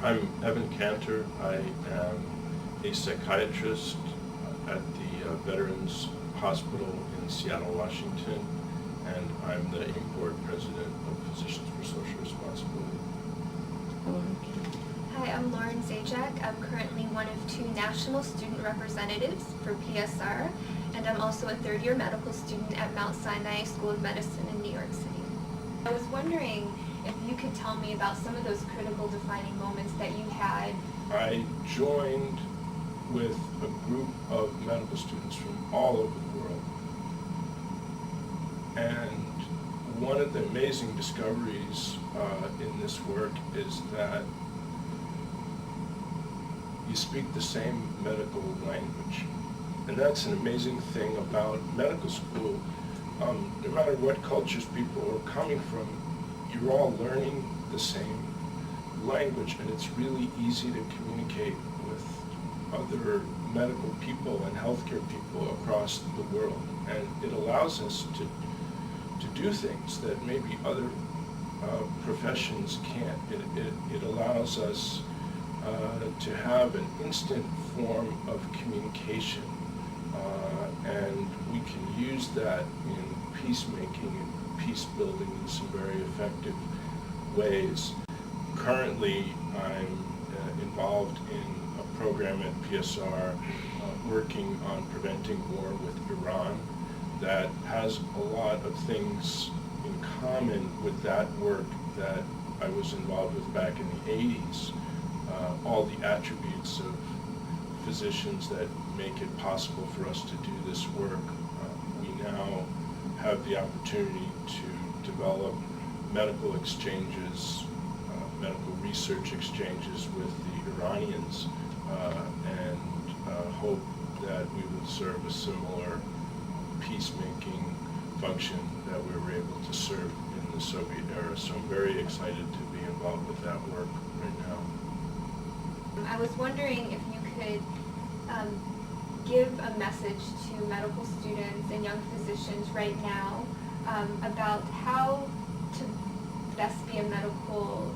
I'm Evan Cantor. I am a psychiatrist at the Veterans Hospital in Seattle, Washington, and I'm the board president of Physicians for Social Responsibility. Hi, I'm Lauren Zajac. I'm currently one of 2 national student representatives for PSR, and I'm also a third-year medical student at Mount Sinai School of Medicine in New York City. I was wondering if you could tell me about some of those critical defining moments that you had. I joined with a group of medical students from all over the world, and one of the amazing discoveries in this work is that you speak the same medical language. And that's an amazing thing about medical school. No matter what cultures people are coming from, you're all learning the same language, and it's really easy to communicate with other medical people and healthcare people across the world. And it allows us to do things that maybe other professions can't. It allows us to have an instant form of communication, and we can use that in peacemaking and peace building in some very effective ways. Currently, I'm involved in a program at PSR working on preventing war with Iran that has a lot of things in common with that work that I was involved with back in the 80s. All the attributes of physicians that make it possible for us to do this work. We now have the opportunity to develop medical exchanges, medical research exchanges with the Iranians, and hope that we will serve a similar peacemaking function that we were able to serve in the Soviet era. So I'm very excited to be involved with that work right now. I was wondering if you could give a message to medical students and young physicians right now about how to best be a medical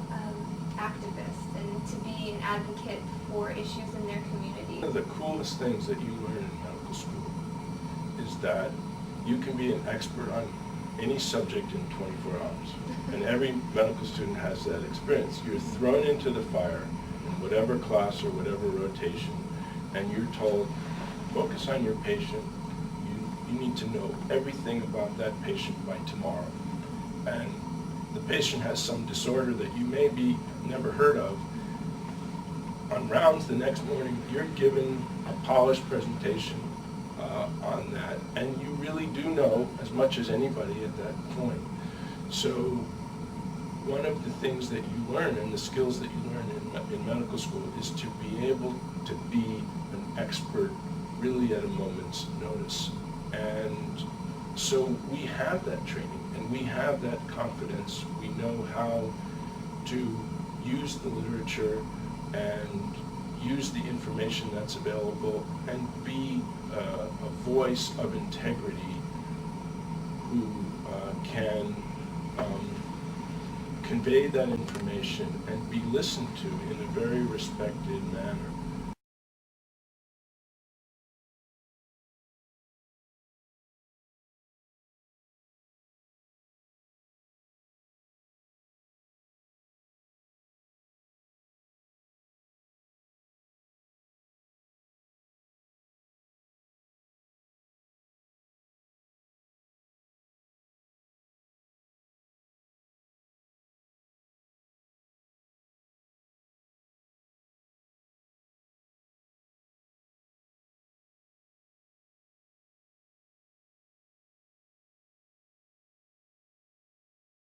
activist and to be an advocate for issues in their community. One of the coolest things that you learn in medical school is that you can be an expert on any subject in 24 hours. And every medical student has that experience. You're thrown into the fire in whatever class or whatever rotation, and you're told, focus on your patient. You need to know everything about that patient by tomorrow. And the patient has some disorder that you maybe never heard of. On rounds the next morning, you're given a polished presentation on that, and you really do know as much as anybody at that point. So one of the things that you learn and the skills that you learn in medical school is to be able to be an expert really at a moment's notice. And so we have that training and we have that confidence. We know how to use the literature and use the information that's available and be a voice of integrity who can convey that information and be listened to in a very respected manner.